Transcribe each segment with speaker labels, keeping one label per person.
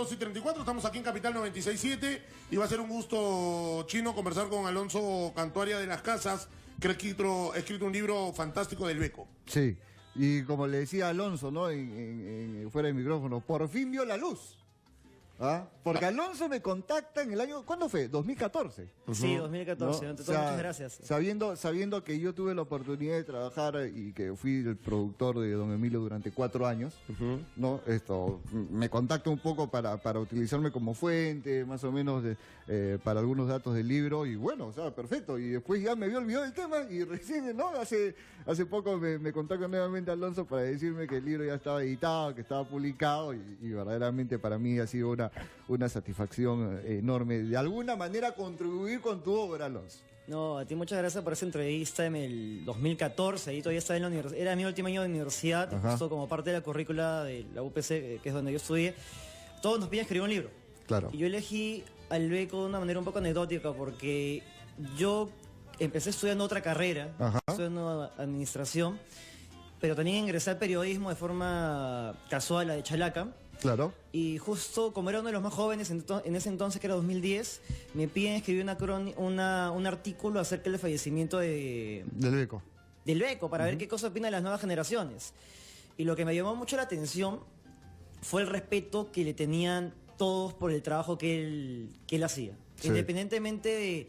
Speaker 1: 2:34, estamos aquí en Capital 96.7 y va a ser un gusto, Chino, conversar con Alonso Cantuaria de las Casas, que ha escrito un libro fantástico del Beco.
Speaker 2: Sí, y como le decía Alonso, ¿no? Fuera de micrófono, por fin vio la luz. ¿Ah? Porque Alonso me contacta en el año, ¿cuándo fue? 2014.
Speaker 3: Sí, 2014,
Speaker 2: ¿No?
Speaker 3: ante todo, muchas gracias.
Speaker 2: Sabiendo que yo tuve la oportunidad de trabajar y que fui el productor de Don Emilio durante 4 años, ¿no? Me contacta un poco para utilizarme como fuente, más o menos, para algunos datos del libro, y bueno, o sea, perfecto. Y después ya me había olvidado del tema y recién, ¿no? Hace poco me contacta nuevamente Alonso para decirme que el libro ya estaba editado, que estaba publicado, y verdaderamente para mí ha sido una satisfacción enorme. De alguna manera contribuir con tu obra, Alonso.
Speaker 3: No, a ti muchas gracias por esa entrevista en el 2014. Ahí todavía estaba en la universidad. Era mi último año de universidad, justo como parte de la currícula de la UPC, que es donde yo estudié. Todos nos piden escribir un libro.
Speaker 2: Claro.
Speaker 3: Y yo elegí al Beco de una manera un poco anecdótica porque yo empecé estudiando otra carrera, estudiando administración, pero también ingresé al periodismo de forma casual, a de chalaca.
Speaker 2: Claro.
Speaker 3: Y justo como era uno de los más jóvenes en ese entonces, que era 2010, me piden escribir un artículo acerca del fallecimiento
Speaker 2: del Beco.
Speaker 3: Del Beco, para ver qué cosa opinan las nuevas generaciones. Y lo que me llamó mucho la atención fue el respeto que le tenían todos por el trabajo que él hacía. Sí. Independientemente de...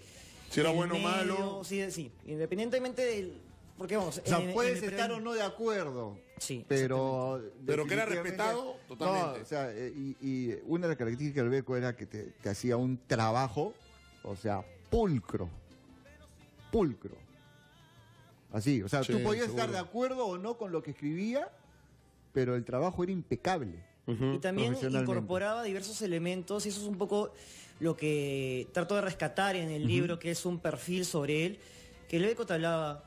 Speaker 1: Si era bueno o malo.
Speaker 3: Sí, independientemente del... Porque vamos...
Speaker 2: O sea, puedes estar o no de acuerdo.
Speaker 3: Sí,
Speaker 1: pero que era respetado totalmente.
Speaker 2: No, o sea, y una de las características del Beco era que te hacía un trabajo, o sea, pulcro. Así, o sea, tú podías estar de acuerdo o no con lo que escribía, pero el trabajo era impecable.
Speaker 3: Y también incorporaba diversos elementos, y eso es un poco lo que trato de rescatar en el libro, que es un perfil sobre él, que el Beco te hablaba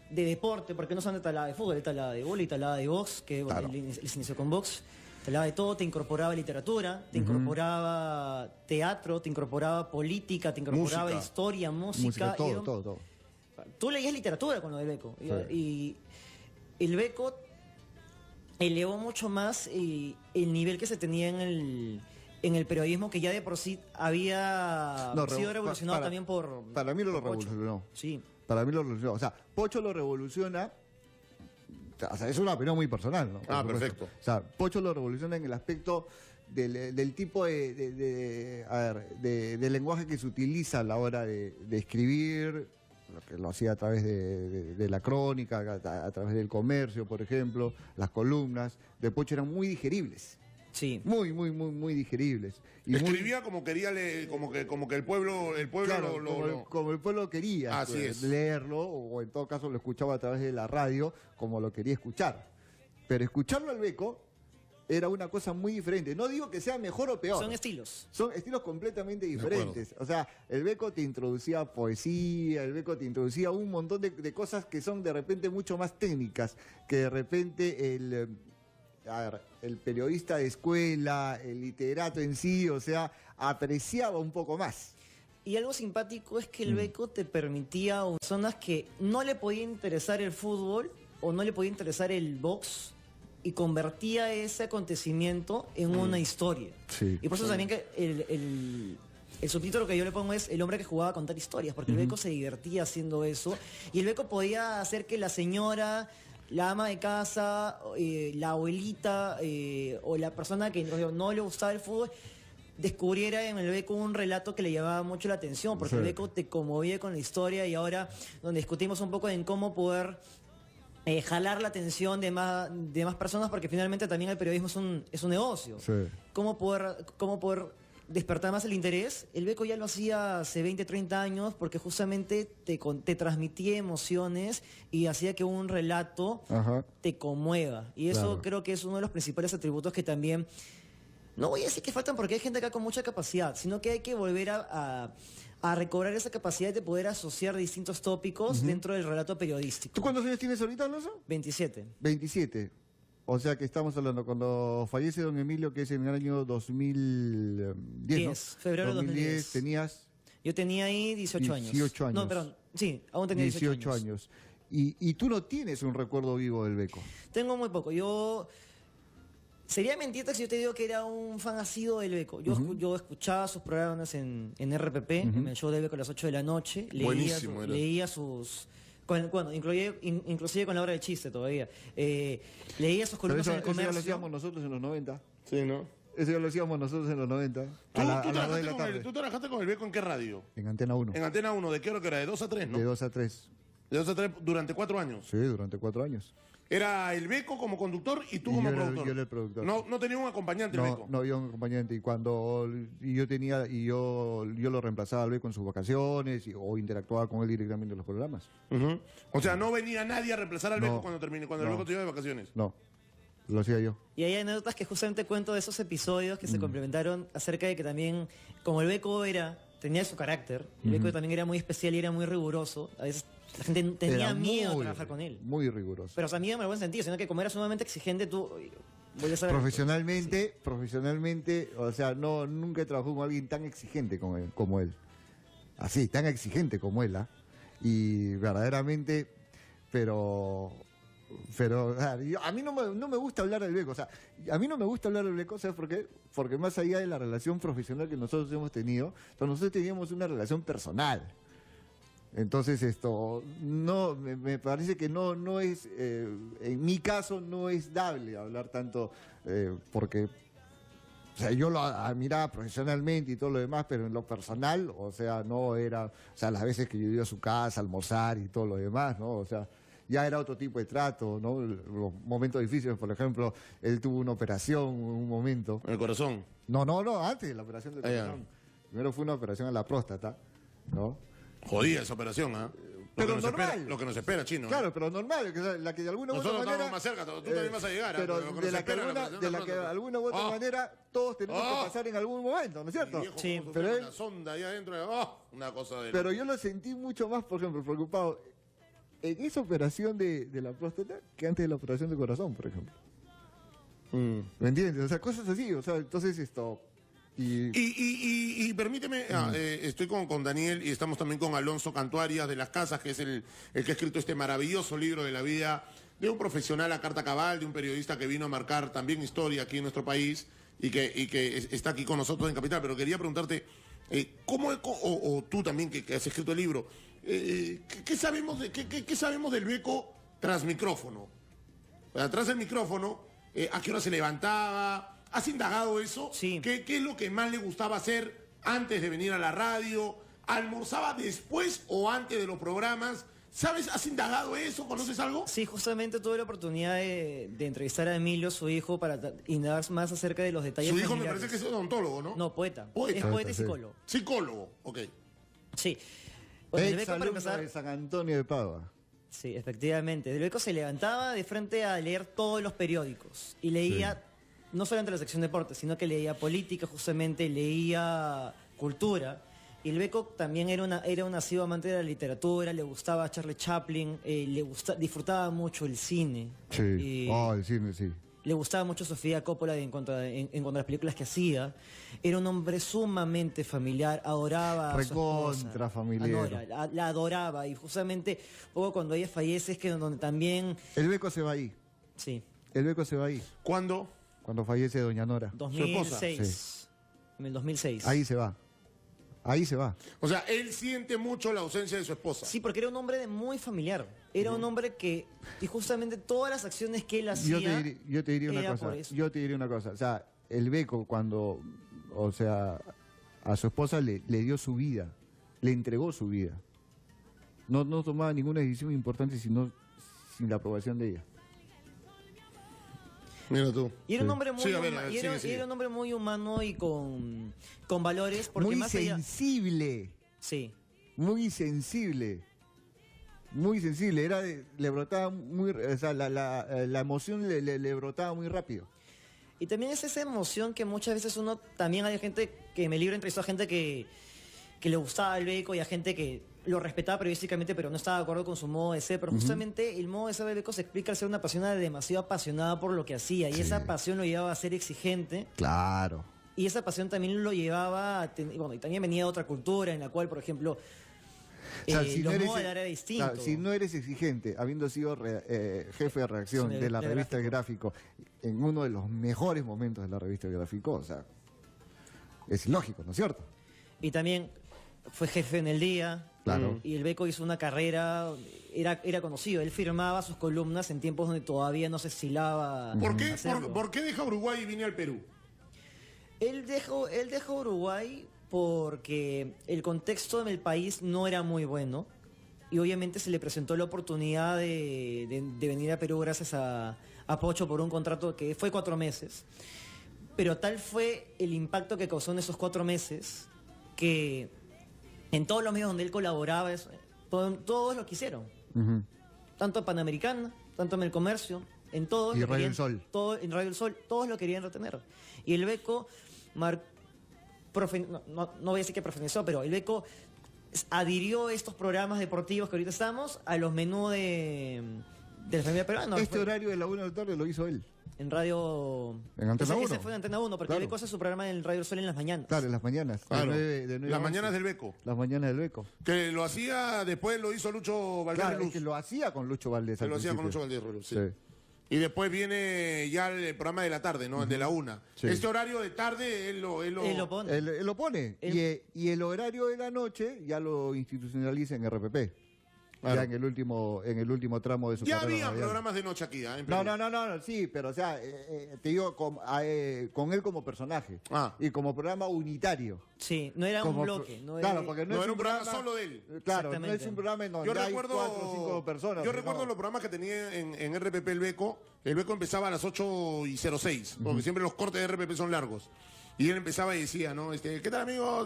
Speaker 3: de deporte, porque no solamente te hablaba de fútbol, te hablaba de vóley, te hablaba de box, que claro, él se inició con box, te hablaba de todo, te incorporaba literatura, te incorporaba teatro, te incorporaba política, te incorporaba historia, música.
Speaker 2: Todo.
Speaker 3: Tú leías literatura con lo del Beco, y el Beco elevó mucho más el nivel que se tenía en el periodismo, que ya de por sí había sido revolucionado también por...
Speaker 2: Para mí lo revolucionó.
Speaker 3: Sí.
Speaker 2: Para mí lo revolucionó. O sea, Pocho lo revoluciona... O sea, es una opinión muy personal, ¿no?
Speaker 1: Perfecto.
Speaker 2: O sea, Pocho lo revoluciona en el aspecto del tipo de lenguaje que se utiliza a la hora de escribir, lo que lo hacía a través de la crónica, a través del comercio, por ejemplo. Las columnas de Pocho eran muy digeribles.
Speaker 3: Sí.
Speaker 2: Muy digeribles. Y
Speaker 1: escribía como quería como que el pueblo
Speaker 2: claro, como el pueblo quería.
Speaker 1: Así es.
Speaker 2: Leerlo, o en todo caso lo escuchaba a través de la radio, como lo quería escuchar. Pero escucharlo al Beco era una cosa muy diferente. No digo que sea mejor o peor.
Speaker 3: Son estilos.
Speaker 2: Son estilos completamente diferentes. O sea, el Beco te introducía poesía, el Beco te introducía un montón de cosas que son de repente mucho más técnicas, que de repente el periodista de escuela, el literato en sí, o sea, apreciaba un poco más.
Speaker 3: Y algo simpático es que el Beco te permitía a personas que no le podía interesar el fútbol o no le podía interesar el box, y convertía ese acontecimiento en una historia. Sí. Y por eso también que el subtítulo que yo le pongo es El hombre que jugaba a contar historias, porque el Beco se divertía haciendo eso, y el Beco podía hacer que la señora, la ama de casa, la abuelita o la persona que no le gustaba el fútbol descubriera en el Beco un relato que le llamaba mucho la atención, porque el Beco te conmovía con la historia. Y ahora, donde discutimos un poco en cómo poder jalar la atención de más personas, porque finalmente también el periodismo es un negocio. Cómo poder despertar más el interés. El Beco ya lo hacía hace 20, 30 años, porque justamente te transmitía emociones y hacía que un relato te conmueva. Y eso creo que es uno de los principales atributos que también, no voy a decir que faltan, porque hay gente acá con mucha capacidad, sino que hay que volver a recobrar esa capacidad de poder asociar distintos tópicos dentro del relato periodístico.
Speaker 2: ¿Tú cuántos años tienes ahorita, Alonso?
Speaker 3: 27.
Speaker 2: 27. O sea que estamos hablando, cuando fallece don Emilio, que es en el año 2010, ¿no?
Speaker 3: Febrero de 2010.
Speaker 2: ¿Tenías?
Speaker 3: Yo tenía ahí 18 años.
Speaker 2: 18 años.
Speaker 3: No, perdón, sí, aún tenía 18 años.
Speaker 2: Y tú no tienes un recuerdo vivo del Beco.
Speaker 3: Tengo muy poco. Yo Sería mentirte si yo te digo que era un fan asiduo del Beco. Yo escuchaba sus programas en RPP, en el show del Beco a las 8 de la noche.
Speaker 1: Buenísimo era.
Speaker 3: Leía sus... inclusive con la hora del chiste todavía. Leía sus
Speaker 2: Pero
Speaker 3: columnas en el
Speaker 2: eso ya lo
Speaker 3: comercio.
Speaker 2: hacíamos nosotros en los 90.
Speaker 1: Sí, ¿no?
Speaker 2: Eso ya lo hacíamos nosotros en los 90.
Speaker 1: ¿Tú,
Speaker 2: A las 2 de
Speaker 1: trabajaste
Speaker 2: la
Speaker 1: con
Speaker 2: tarde.
Speaker 1: ¿Tú trabajaste con el Beco en qué radio?
Speaker 2: En Antena 1.
Speaker 1: En Antena 1, ¿de qué hora que era? ¿De 2 a 3, no?
Speaker 2: De 2 a 3.
Speaker 1: De 2 a 3 durante 4 años.
Speaker 2: Sí, durante 4 años.
Speaker 1: Era el Beco como conductor y tú
Speaker 2: Y
Speaker 1: como
Speaker 2: yo era-
Speaker 1: productor.
Speaker 2: yo era el productor.
Speaker 1: No tenía un acompañante el
Speaker 2: No,
Speaker 1: Beco.
Speaker 2: no había un acompañante. Yo lo reemplazaba al Beco en sus vacaciones o interactuaba con él directamente en los programas.
Speaker 1: Ujú. O sea, no venía nadie a reemplazar al
Speaker 2: No.
Speaker 1: Beco cuando el
Speaker 2: No.
Speaker 1: Beco te iba de vacaciones.
Speaker 2: No, lo hacía yo.
Speaker 3: Y hay anécdotas que justamente cuento de esos episodios que se complementaron acerca de que también, como el Beco tenía su carácter, el Beco también era muy especial y era muy riguroso, a veces la gente tenía
Speaker 2: Era
Speaker 3: miedo de
Speaker 2: muy-
Speaker 3: trabajar con él.
Speaker 2: Muy riguroso.
Speaker 3: Pero o sea, miedo en el buen sentido, sino que como era sumamente exigente, tú voy a saber.
Speaker 2: Profesionalmente, o sea, nunca he trabajado con alguien tan exigente como él. Así, tan exigente como él, ¿ah? Y verdaderamente, pero o sea, a mí no me gusta hablar del Beco, o sea, a mí no me gusta hablar del Beco, ¿sabes por qué? Porque más allá de la relación profesional que nosotros hemos tenido, nosotros teníamos una relación personal. Entonces me parece que no es, en mi caso no es dable hablar tanto, porque, o sea, yo lo admiraba profesionalmente y todo lo demás, pero en lo personal, o sea, no era, o sea, las veces que yo iba a su casa a almorzar y todo lo demás, ¿no? O sea, ya era otro tipo de trato, ¿no? Los momentos difíciles, por ejemplo, él tuvo una operación en un momento.
Speaker 1: En el corazón.
Speaker 2: No, antes de la operación del
Speaker 1: Ah, ya.
Speaker 2: corazón. Primero fue una operación a la próstata, ¿no?
Speaker 1: Jodida esa operación, ¿ah?
Speaker 2: Pero normal.
Speaker 1: Lo que nos espera, chino. ¿eh?
Speaker 2: Claro, pero normal, la que de alguna u otra
Speaker 1: Nosotros
Speaker 2: manera...
Speaker 1: estamos más cerca, tú también vas a llegar, ¿ah?
Speaker 2: Pero
Speaker 1: Lo que
Speaker 2: de
Speaker 1: nos
Speaker 2: la que,
Speaker 1: espera,
Speaker 2: alguna,
Speaker 1: la
Speaker 2: de la que de
Speaker 1: próstata.
Speaker 2: alguna u otra
Speaker 1: Ah.
Speaker 2: manera todos tenemos
Speaker 1: Ah.
Speaker 2: que pasar en algún momento, ¿no es cierto?
Speaker 1: Viejo,
Speaker 3: Sí,
Speaker 1: cómo
Speaker 2: pero
Speaker 1: sufre
Speaker 2: él-
Speaker 1: la sonda ahí adentro. Una cosa de...
Speaker 2: Pero yo lo sentí mucho más, por ejemplo, preocupado en esa operación de la próstata que antes de la operación del corazón, por ejemplo. ¿Me entiendes? O sea, cosas así, o sea, entonces esto...
Speaker 1: Y permíteme, estoy con Daniel y estamos también con Alonso Cantuarias de Las Casas, que es el que ha escrito este maravilloso libro de la vida de un profesional a carta cabal, de un periodista que vino a marcar también historia aquí en nuestro país y que está aquí con nosotros en Capital. Pero quería preguntarte, o tú también que has escrito el libro, ¿qué sabemos del Beco tras micrófono? Atrás del micrófono, ¿a qué hora se levantaba? ¿Has indagado eso?
Speaker 3: Sí.
Speaker 1: ¿Qué es lo que más le gustaba hacer antes de venir a la radio? ¿Almorzaba después o antes de los programas? ¿Sabes? ¿Has indagado eso? ¿Conoces algo?
Speaker 3: Sí, justamente tuve la oportunidad de entrevistar a Emilio, su hijo, para indagar más acerca de los detalles
Speaker 1: Su hijo me
Speaker 3: familiares.
Speaker 1: parece que es odontólogo, ¿no?
Speaker 3: No, poeta.
Speaker 1: Poeta.
Speaker 3: Es poeta y
Speaker 2: Sí.
Speaker 3: psicólogo.
Speaker 1: Psicólogo, ok.
Speaker 3: Sí. Bueno, el
Speaker 2: Ex
Speaker 3: Beco, para
Speaker 2: alumno
Speaker 3: empezar,
Speaker 2: de San Antonio de Padua.
Speaker 3: sí, efectivamente. El Beco se levantaba de frente a leer todos los periódicos y leía no solamente la sección deportes, sino que leía política, justamente leía cultura. Y el Beco también era un nacido amante de la literatura, le gustaba Charlie Chaplin, disfrutaba mucho el cine.
Speaker 2: Sí. El cine, sí.
Speaker 3: Le gustaba mucho Sofía Coppola en cuanto a las películas que hacía. Era un hombre sumamente familiar, adoraba a su esposa.
Speaker 2: Recontra familiar.
Speaker 3: La adoraba. Y justamente, poco cuando ella fallece, es que donde también...
Speaker 2: El Beco se va ahí.
Speaker 3: Sí,
Speaker 2: El Beco se va ahí.
Speaker 1: ¿Cuándo?
Speaker 2: Cuando fallece Doña Nora.
Speaker 3: 2006. En el 2006.
Speaker 2: Ahí se va. Ahí se va.
Speaker 1: O sea, él siente mucho la ausencia de su esposa.
Speaker 3: Sí, porque era un hombre muy familiar. Era un hombre que... Y justamente todas las acciones que él hacía...
Speaker 2: Yo te diría una
Speaker 3: era
Speaker 2: cosa.
Speaker 3: por eso.
Speaker 2: Yo te diría una cosa. O sea, el Beco cuando, o sea, a su esposa le dio su vida, le entregó su vida. No tomaba ninguna decisión importante sin la aprobación de ella.
Speaker 1: Mira tú.
Speaker 3: Y era un hombre muy,
Speaker 1: Sí, a ver,
Speaker 3: y era,
Speaker 1: sigue.
Speaker 3: y era un hombre muy humano y con valores. Porque
Speaker 2: Muy
Speaker 3: más allá...
Speaker 2: sensible.
Speaker 3: Sí.
Speaker 2: Muy sensible. Muy sensible. Le brotaba muy, o sea, la emoción le brotaba muy rápido.
Speaker 3: Y también es esa emoción que muchas veces también hay gente que me libra entrevistó a gente que le gustaba el Beco y a gente que lo respetaba periodísticamente pero no estaba de acuerdo con su modo de ser. Pero justamente el modo de ser del Beco se explica al ser una persona demasiado apasionada por lo que hacía. Y esa pasión lo llevaba a ser exigente.
Speaker 2: Claro.
Speaker 3: Y esa pasión también lo llevaba a y también venía de otra cultura en la cual, por ejemplo, los modos de hablar era distinto.
Speaker 2: Claro, si no eres exigente, habiendo sido jefe de redacción
Speaker 3: Sí,
Speaker 2: de la
Speaker 3: de
Speaker 2: revista El Gráfico, en uno de los mejores momentos de la revista El Gráfico, o sea, es ilógico, ¿no es cierto?
Speaker 3: Y también fue jefe en El Día.
Speaker 2: Claro.
Speaker 3: Y el Beco hizo una carrera, era conocido. Él firmaba sus columnas en tiempos donde todavía no se estilaba.
Speaker 1: ¿Por qué,
Speaker 3: hacerlo.
Speaker 1: por qué deja Uruguay y viene al Perú?
Speaker 3: Él dejó Uruguay porque el contexto en el país no era muy bueno. Y obviamente se le presentó la oportunidad de venir a Perú gracias a Pocho por un contrato que fue 4 meses. Pero tal fue el impacto que causó en esos 4 meses que en todos los medios donde él colaboraba, todos lo quisieron.
Speaker 2: Ujú.
Speaker 3: Tanto en Panamericana, tanto en El Comercio, en todos.
Speaker 2: Y
Speaker 3: lo
Speaker 2: Radio
Speaker 3: querían-
Speaker 2: El Sol.
Speaker 3: en Radio El Sol, todos lo querían retener. Y el Beco, no voy a decir que profesionalizó, pero el Beco adhirió estos programas deportivos que ahorita estamos a los menús de la familia peruana.
Speaker 2: Este horario de la 1 de la tarde lo hizo él.
Speaker 3: En radio...
Speaker 2: En Antena
Speaker 3: Ese
Speaker 2: 1.
Speaker 3: fue en Antena 1, porque
Speaker 2: Claro.
Speaker 3: el Beco hace su programa en el Radio El Sol en las mañanas.
Speaker 2: Claro, en las mañanas.
Speaker 1: Claro.
Speaker 2: De nueve
Speaker 1: Las
Speaker 2: a
Speaker 1: mañanas
Speaker 2: 11.
Speaker 1: del Beco.
Speaker 2: Las mañanas del Beco.
Speaker 1: Que lo hacía, después lo hizo Lucho Valdés
Speaker 2: Claro,
Speaker 1: Reluz.
Speaker 2: es que lo hacía con Lucho Valdés.
Speaker 1: Se
Speaker 2: al
Speaker 1: lo hacía con Lucho
Speaker 2: principio.
Speaker 1: Valdés Reluz, sí.
Speaker 2: Sí.
Speaker 1: Y después viene ya el programa de la tarde, ¿no? El de la 1.
Speaker 2: Sí.
Speaker 1: Este horario de tarde, él lo
Speaker 3: Él lo pone.
Speaker 2: Él lo pone. Y el horario de la noche ya lo institucionaliza en RPP.
Speaker 1: Claro.
Speaker 2: Ya en el último tramo de su
Speaker 1: Ya
Speaker 2: carrera
Speaker 1: había
Speaker 2: radial.
Speaker 1: programas de noche aquí, ¿ah? En
Speaker 2: No,
Speaker 1: Perú.
Speaker 2: no, sí, pero o sea, te digo, con él como personaje
Speaker 1: Ah.
Speaker 2: y como programa unitario.
Speaker 3: Sí, no era
Speaker 2: Como
Speaker 3: un bloque. No
Speaker 2: claro,
Speaker 3: era-
Speaker 2: porque
Speaker 1: No
Speaker 2: es
Speaker 1: era un programa solo de él.
Speaker 2: Claro, no
Speaker 3: Exactamente.
Speaker 2: es un programa en donde
Speaker 1: Yo
Speaker 2: hay
Speaker 1: recuerdo,
Speaker 2: 4 o 5 personas.
Speaker 1: yo
Speaker 2: sino-
Speaker 1: recuerdo los programas que tenía en RPP el Beco. El Beco empezaba a las 8:06, porque siempre los cortes de RPP son largos. Y él empezaba y decía, ¿no? ¿Qué tal, amigo?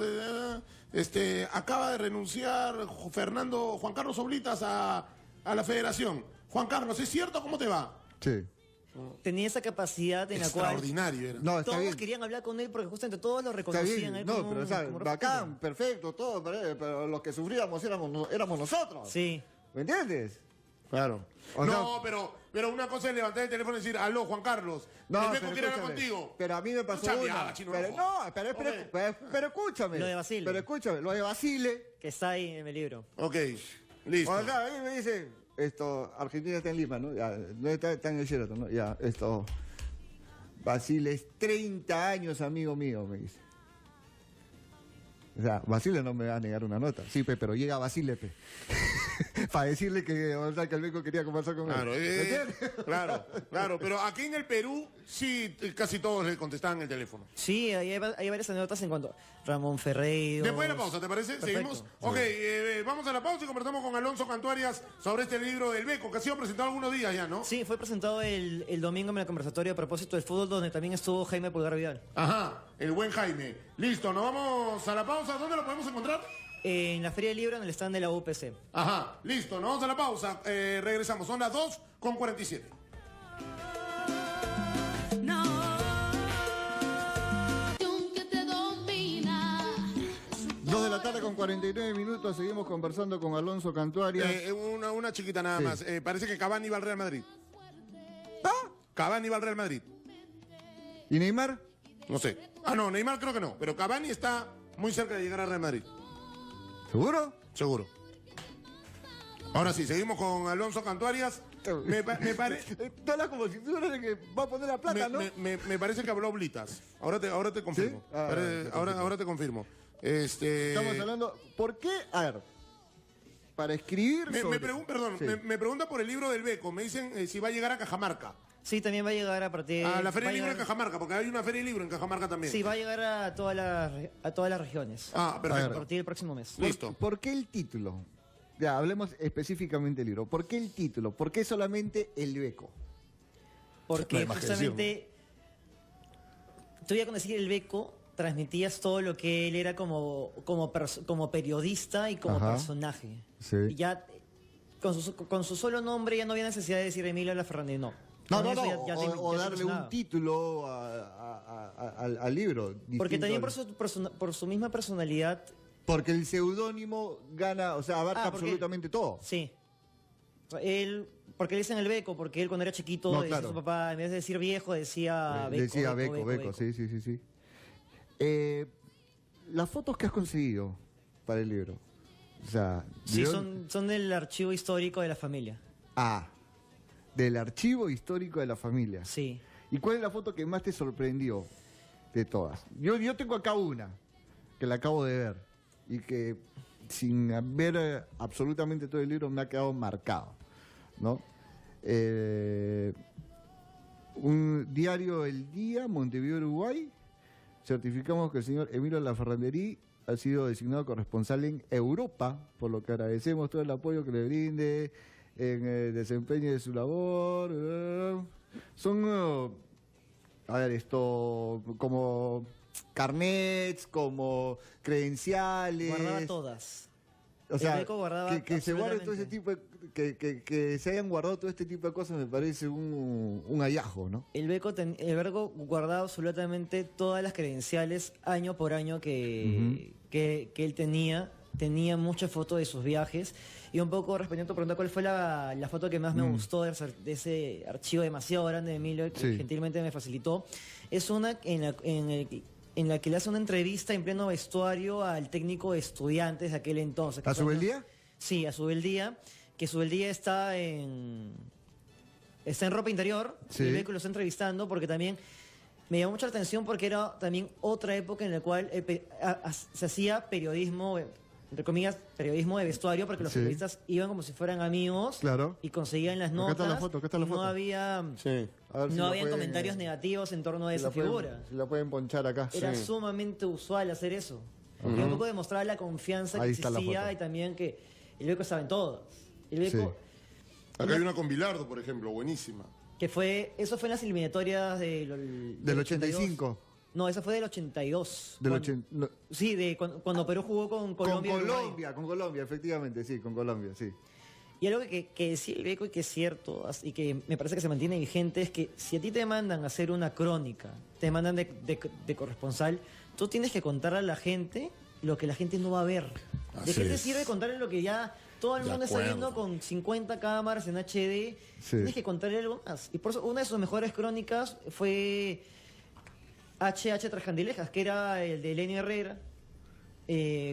Speaker 1: Acaba de renunciar Juan Carlos Oblitas a la federación. Juan Carlos, ¿es cierto? ¿Cómo te va?
Speaker 2: Sí.
Speaker 3: Tenía esa capacidad en la cual
Speaker 1: Extraordinario era.
Speaker 2: No, está
Speaker 3: todos
Speaker 2: bien.
Speaker 3: querían hablar con él porque justamente todos lo
Speaker 2: Está
Speaker 3: reconocían
Speaker 2: bien,
Speaker 3: a él
Speaker 2: no,
Speaker 3: como
Speaker 2: pero o
Speaker 3: un-
Speaker 2: sea,
Speaker 3: como un
Speaker 2: bacán,
Speaker 3: referente.
Speaker 2: perfecto, todo, pero los que sufríamos éramos nosotros.
Speaker 3: Sí.
Speaker 2: ¿Me entiendes?
Speaker 1: Claro.
Speaker 2: O
Speaker 1: No, pero una cosa es levantar el teléfono y decir, aló, Juan Carlos,
Speaker 2: No,
Speaker 1: el Beco
Speaker 2: pero
Speaker 1: quiere hablar
Speaker 2: escúchame,
Speaker 1: contigo.
Speaker 2: Pero a mí me pasó
Speaker 1: Chambeaba,
Speaker 2: una.
Speaker 1: chino,
Speaker 2: Pero,
Speaker 1: no
Speaker 2: no,
Speaker 1: jodas.
Speaker 2: pero escúchame.
Speaker 3: Lo de Basile.
Speaker 2: Pero escúchame, lo de Basile.
Speaker 3: Que está ahí en el libro.
Speaker 1: Ok, listo.
Speaker 2: O sea, ahí me dice, Argentina está en Lima, ¿no? Ya, no está en el Sheraton, ¿no? Ya, Basile es 30 años amigo mío, me dice. O sea, Basile no me va a negar una nota. Sí, pero llega Basile, pe. Para decirle que, o sea, que el Beco quería conversar con
Speaker 1: Claro,
Speaker 2: él. ¿Me entiendes?
Speaker 1: claro, pero aquí en el Perú sí casi todos le contestaban el teléfono.
Speaker 3: Sí, hay varias anécdotas en cuanto a Ramón Ferreiro.
Speaker 1: Después de la pausa, ¿te parece?
Speaker 3: Perfecto.
Speaker 1: ¿Seguimos? Ok, vamos a la pausa y conversamos con Alonso Cantuarias sobre este libro del Beco, que ha sido presentado algunos días ya, ¿no?
Speaker 3: Sí, fue presentado el domingo en el conversatorio a propósito del fútbol, donde también estuvo Jaime Pulgar Vidal.
Speaker 1: Ajá, el buen Jaime. Listo, nos vamos a la pausa. ¿Dónde lo podemos encontrar?
Speaker 3: En la Feria del Libro, en el stand de la UPC.
Speaker 1: Ajá, listo, nos vamos a la pausa. Regresamos, son las 2:47.
Speaker 4: Que te domina.
Speaker 2: 2 de la tarde con 49 minutos, seguimos conversando con Alonso Cantuarias.
Speaker 1: Una chiquita nada
Speaker 2: Sí.
Speaker 1: más. Parece que Cavani va al Real Madrid.
Speaker 2: ¿Ah?
Speaker 1: Cavani va al Real Madrid.
Speaker 2: ¿Y Neymar?
Speaker 1: No sé. Ah, no, Neymar creo que no. Pero Cavani está muy cerca de llegar al Real Madrid.
Speaker 2: ¿Seguro?
Speaker 1: Seguro. Ahora sí, seguimos con Alonso Cantuarias. Me parece...
Speaker 2: Habla como si tú eres el que va a poner la plata, ¿no?
Speaker 1: Me parece que habló Blitas. Ahora te confirmo.
Speaker 2: ¿Sí? Ah,
Speaker 1: Ahora te confirmo.
Speaker 2: Estamos hablando. ¿Por qué? A ver. Para escribir.
Speaker 1: Perdón,
Speaker 2: Sí.
Speaker 1: me pregunta por el libro del Beco. Me dicen si va a llegar a Cajamarca.
Speaker 3: Sí, también va a llegar a partir...
Speaker 1: A la Feria
Speaker 3: va a
Speaker 1: del Libro de
Speaker 3: llegar-
Speaker 1: Cajamarca, porque hay una Feria del Libro en Cajamarca también.
Speaker 3: Sí, va a llegar a todas las regiones.
Speaker 1: Ah,
Speaker 3: A
Speaker 1: perfecto.
Speaker 3: partir del próximo mes.
Speaker 1: Listo.
Speaker 2: ¿Por qué el título? Ya, hablemos específicamente del libro. ¿Por qué el título? ¿Por qué solamente el Beco?
Speaker 3: Porque
Speaker 1: No hay más que
Speaker 3: justamente tú ya con decir el Beco transmitías todo lo que él era como periodista y como
Speaker 2: Ajá.
Speaker 3: personaje.
Speaker 2: Sí.
Speaker 3: Y ya con su solo nombre ya no había necesidad de decir Emilio La Fernández, no.
Speaker 2: No,
Speaker 3: Con
Speaker 2: no,
Speaker 3: eso
Speaker 2: no.
Speaker 3: ya te-
Speaker 2: O
Speaker 3: ya te
Speaker 2: darle
Speaker 3: funcionaba.
Speaker 2: un título al libro.
Speaker 3: Porque
Speaker 2: distinto
Speaker 3: también
Speaker 2: al-
Speaker 3: por su misma personalidad,
Speaker 2: Porque el seudónimo gana, o sea, abarca
Speaker 3: porque-
Speaker 2: absolutamente todo.
Speaker 3: sí. O sea, porque le dicen el Beco, porque él cuando era chiquito
Speaker 2: No,
Speaker 3: decía
Speaker 2: claro.
Speaker 3: a su papá, en vez de decir viejo, decía Beco.
Speaker 2: Decía Beco, sí. Las fotos que has conseguido para el libro, O sea,
Speaker 3: Sí,
Speaker 2: ¿de dónde?
Speaker 3: son del archivo histórico de la familia.
Speaker 2: Ah, del archivo histórico de la familia.
Speaker 3: Sí.
Speaker 2: ¿Y cuál es la foto que más te sorprendió de todas? Yo tengo acá una, que la acabo de ver, y que sin ver absolutamente todo el libro me ha quedado marcado, ¿no? Un diario El Día, Montevideo, Uruguay. Certificamos que el señor Emilio Laferranderí ha sido designado corresponsal en Europa, por lo que agradecemos todo el apoyo que le brinde en el desempeño de su labor. Son, a ver, esto, como carnets, como credenciales.
Speaker 3: Guardaba todas.
Speaker 2: O sea,
Speaker 3: El Beco guardaba
Speaker 2: que se guarde todo ese
Speaker 3: absolutamente.
Speaker 2: tipo de, que se hayan guardado todo este tipo de cosas me parece un hallazgo, ¿no?
Speaker 3: El Beco guardaba absolutamente todas las credenciales año por año que él tenía. Tenía muchas fotos de sus viajes. Y un poco respondiendo a tu pregunta, ¿cuál fue la foto que más me gustó de ese archivo demasiado grande de Emilio que
Speaker 2: Sí.
Speaker 3: gentilmente me facilitó? Es una en la que le hace una entrevista en pleno vestuario al técnico de Estudiantes de aquel entonces.
Speaker 2: ¿A Subeldía?
Speaker 3: Sí, a Subeldía, que Subeldía está en ropa interior,
Speaker 2: Sí.
Speaker 3: y el Beco lo está entrevistando porque también me llamó mucho la atención porque era también otra época en la cual se hacía periodismo, entre comillas, periodismo de vestuario, porque los
Speaker 2: Sí.
Speaker 3: periodistas iban como si fueran amigos
Speaker 2: Claro.
Speaker 3: y conseguían las
Speaker 2: Acá
Speaker 3: notas.
Speaker 2: está la foto, acá está la
Speaker 3: y
Speaker 2: foto.
Speaker 3: No había,
Speaker 1: Sí.
Speaker 2: A ver si
Speaker 3: no
Speaker 2: la
Speaker 3: habían
Speaker 2: pueden,
Speaker 3: comentarios negativos en torno a
Speaker 2: si
Speaker 3: esa
Speaker 2: la pueden-
Speaker 3: figura.
Speaker 2: si la pueden ponchar acá.
Speaker 3: Era
Speaker 1: Sí.
Speaker 3: sumamente usual hacer eso. Y un poco demostraba la confianza que
Speaker 2: Ahí está la
Speaker 3: existía
Speaker 2: foto.
Speaker 3: y también que el Beco estaba en todo. El Beco,
Speaker 2: Sí.
Speaker 1: Acá hay una con Bilardo, por ejemplo, buenísima.
Speaker 3: eso fue en las eliminatorias
Speaker 2: Del 85.
Speaker 3: No, esa fue del 82.
Speaker 2: Del
Speaker 3: Cuando-
Speaker 2: 80, no,
Speaker 3: Sí, cuando Perú jugó con Colombia. y Uruguay.
Speaker 2: con Colombia, efectivamente, sí, con Colombia, sí.
Speaker 3: Y algo que decía el Beco y que es cierto, y que me parece que se mantiene vigente, es que si a ti te mandan a hacer una crónica, te mandan de corresponsal, tú tienes que contarle a la gente lo que la gente no va a ver. ¿De
Speaker 1: Así
Speaker 3: qué te
Speaker 1: es.
Speaker 3: sirve contarle lo que ya todo el
Speaker 1: De
Speaker 3: mundo está
Speaker 1: acuerdo.
Speaker 3: viendo con 50 cámaras en HD?
Speaker 2: Sí.
Speaker 3: Tienes que contarle algo más. Y por eso una de sus mejores crónicas fue HH tras Candilejas, que era el de Lenny Herrera,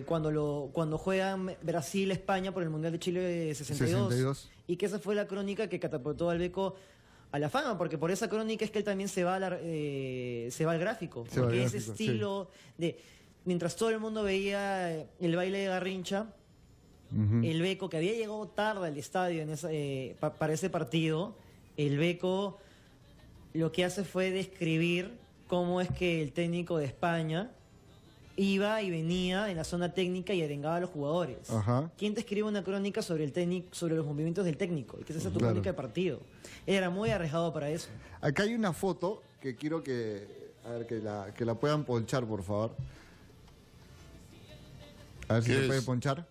Speaker 3: cuando juegan Brasil-España por el Mundial de Chile de 62, y que esa fue la crónica que catapultó al Beco a la fama, porque por esa crónica es que él también se va al gráfico,
Speaker 2: Se va al
Speaker 3: porque ese
Speaker 2: gráfico,
Speaker 3: estilo de mientras todo el mundo veía el baile de Garrincha, el Beco, que había llegado tarde al estadio para ese partido, el Beco lo que hace fue describir cómo es que el técnico de España iba y venía en la zona técnica y arengaba a los jugadores.
Speaker 2: Ajá.
Speaker 3: ¿Quién te escribe una crónica sobre sobre los movimientos del técnico? Y que esa es tu
Speaker 2: Claro.
Speaker 3: crónica de partido. Él era muy arriesgado para eso.
Speaker 2: Acá hay una foto que quiero a ver, que la puedan ponchar, por favor. A ver si
Speaker 1: ¿Qué
Speaker 2: se
Speaker 1: es?
Speaker 2: puede ponchar.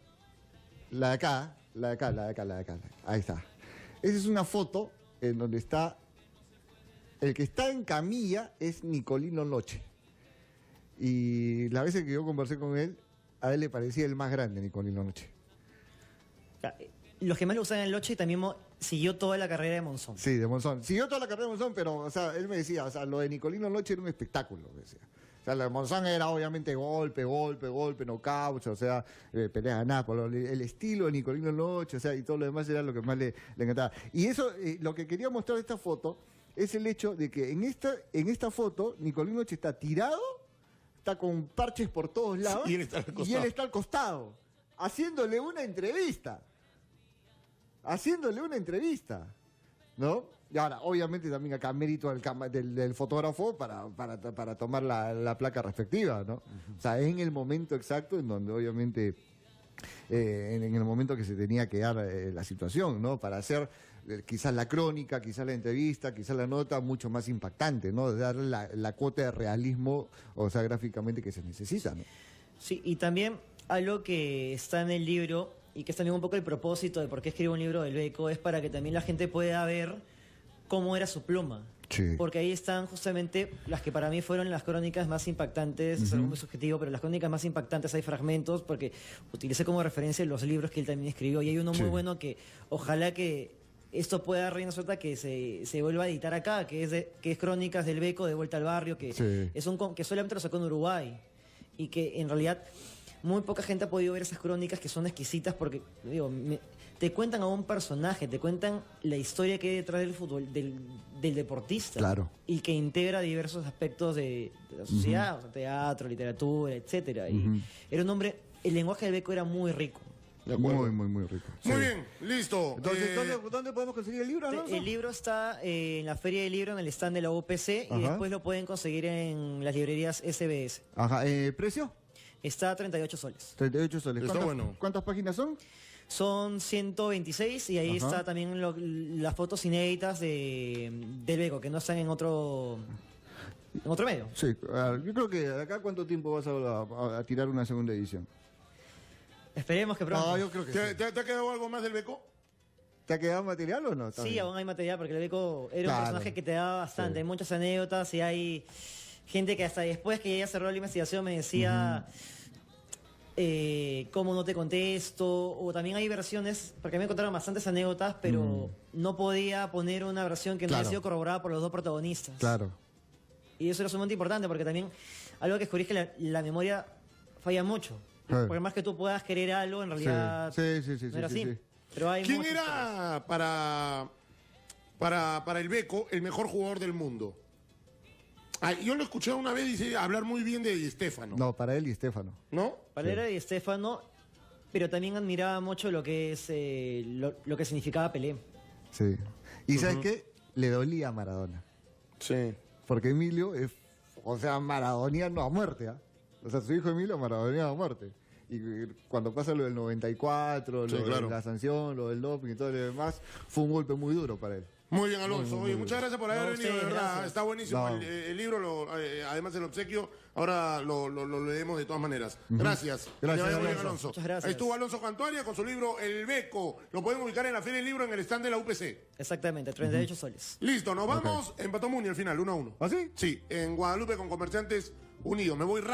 Speaker 2: La de acá. Ahí está. Esa es una foto en donde está... El que está en camilla es Nicolino Noche. Y las veces que yo conversé con él, a él le parecía el más grande, Nicolino Noche.
Speaker 3: Los que más lo usaban en el Loche y también siguió toda la carrera de Monzón.
Speaker 2: Sí, de Monzón. Siguió toda la carrera de Monzón, pero, o sea, él me decía, o sea, lo de Nicolino Noche era un espectáculo, me decía. O sea, lo de Monzón era obviamente golpe, nocaut, o sea, peleas ganadas, por el estilo de Nicolino Noche, o sea, y todo lo demás era lo que más le encantaba. Y eso, lo que quería mostrar de esta foto, es el hecho de que en esta foto, Nicolino Noche está tirado, está con parches por todos lados,
Speaker 1: y él está al costado.
Speaker 2: y él está al costado, haciéndole una entrevista. ¿No? Y ahora, obviamente también acá mérito del fotógrafo para tomar la placa respectiva, ¿no? O sea, en el momento exacto en donde obviamente, en el momento que se tenía que dar la situación, ¿no? Para hacer quizás la crónica, quizás la entrevista, quizás la nota mucho más impactante, ¿no? De dar la cuota de realismo, o sea, gráficamente que se necesita, ¿no?
Speaker 3: Sí, y también algo que está en el libro y que es también un poco el propósito de por qué escribo un libro del Beco es para que también la gente pueda ver cómo era su pluma.
Speaker 2: Sí.
Speaker 3: Porque ahí están justamente las que para mí fueron las crónicas más impactantes, es algo muy subjetivo, pero las crónicas más impactantes hay fragmentos porque utilicé como referencia los libros que él también escribió y hay uno
Speaker 2: Sí.
Speaker 3: muy bueno que ojalá que esto pueda dar reina suelta que se vuelva a editar acá, que es Crónicas del Beco de Vuelta al Barrio, que
Speaker 2: Sí.
Speaker 3: que solamente lo sacó en Uruguay y que en realidad Muy poca gente ha podido ver esas crónicas que son exquisitas porque, digo, te cuentan a un personaje, te cuentan la historia que hay detrás del fútbol, del deportista.
Speaker 2: Claro.
Speaker 3: Y que integra diversos aspectos de la sociedad, o sea, teatro, literatura, etcétera. Y era un hombre, el lenguaje del Beco era muy rico.
Speaker 1: De acuerdo.
Speaker 2: Muy rico.
Speaker 1: Muy
Speaker 2: Sí.
Speaker 1: bien, listo.
Speaker 2: Entonces, ¿dónde podemos conseguir el libro, Alonso?
Speaker 3: El libro está en la Feria del Libro, en el stand de la UPC, y
Speaker 2: Ajá.
Speaker 3: después lo pueden conseguir en las librerías SBS.
Speaker 2: Ajá, ¿precio?
Speaker 3: Está a 38 soles.
Speaker 2: 38 soles.
Speaker 1: Está bueno.
Speaker 2: ¿Cuántas páginas son?
Speaker 3: Son 126 y ahí
Speaker 2: Ajá.
Speaker 3: está también las fotos inéditas del Beco, que no están en otro medio.
Speaker 2: Sí, yo creo que de acá ¿cuánto tiempo vas a tirar una segunda edición?
Speaker 3: Esperemos que pronto.
Speaker 2: No, yo creo que
Speaker 1: ¿Te,
Speaker 2: sí.
Speaker 1: te ha quedado algo más del Beco?
Speaker 2: ¿Te ha quedado material o no? Está
Speaker 3: Sí,
Speaker 2: bien.
Speaker 3: aún hay material porque el Beco era un
Speaker 2: Claro.
Speaker 3: personaje que te daba bastante.
Speaker 2: Sí.
Speaker 3: Hay muchas anécdotas y hay gente que hasta después que ya cerró la investigación me decía cómo no te contesto. O también hay versiones, porque me contaron bastantes anécdotas, pero no podía poner una versión que no
Speaker 2: Claro.
Speaker 3: haya sido corroborada por los dos protagonistas.
Speaker 2: Claro.
Speaker 3: Y eso era sumamente importante porque también algo que descubrí es que la memoria falla mucho.
Speaker 2: Sí.
Speaker 3: Porque más que tú puedas querer algo, en realidad
Speaker 2: Sí,
Speaker 3: no era
Speaker 2: sí,
Speaker 3: así.
Speaker 2: sí.
Speaker 3: Pero hay
Speaker 1: ¿Quién
Speaker 3: muchas historias.
Speaker 1: era para el Beco el mejor jugador del mundo? Yo lo escuché una vez dice, hablar muy bien de Di Stéfano.
Speaker 2: No, para él y Estefano.
Speaker 1: ¿No?
Speaker 3: Valera y Estefano, pero también admiraba mucho lo que es lo que significaba Pelé.
Speaker 2: Sí. ¿Y sabes qué? Le dolía a Maradona.
Speaker 1: Sí.
Speaker 2: Porque Emilio es, o sea, maradoniano a muerte, ¿ah? O sea, su hijo Emilio maradoniano a muerte. Y cuando pasa lo del 94,
Speaker 1: Sí,
Speaker 2: lo
Speaker 1: claro.
Speaker 2: de la sanción, lo del doping y todo lo demás, fue un golpe muy duro para él.
Speaker 1: Muy bien, Alonso. Oye, muchas gracias por haber
Speaker 3: No,
Speaker 1: venido, de
Speaker 3: ustedes,
Speaker 1: verdad.
Speaker 3: gracias.
Speaker 1: Está buenísimo
Speaker 2: No.
Speaker 1: el libro, además del obsequio. Ahora lo leemos de todas maneras. Gracias. Que
Speaker 2: Gracias,
Speaker 1: le vaya muy bien,
Speaker 2: Alonso.
Speaker 1: Alonso.
Speaker 3: Muchas gracias.
Speaker 1: Ahí estuvo Alonso Cantuaria con su libro El Beco. Lo pueden ubicar en la Feria del Libro en el stand de la UPC.
Speaker 3: Exactamente, 38 soles.
Speaker 1: Listo, nos vamos. Empató Muni al final, 1-1.
Speaker 2: ¿Ah, sí?
Speaker 1: Sí, en Guadalupe con Comerciantes Unidos. Me voy rápido.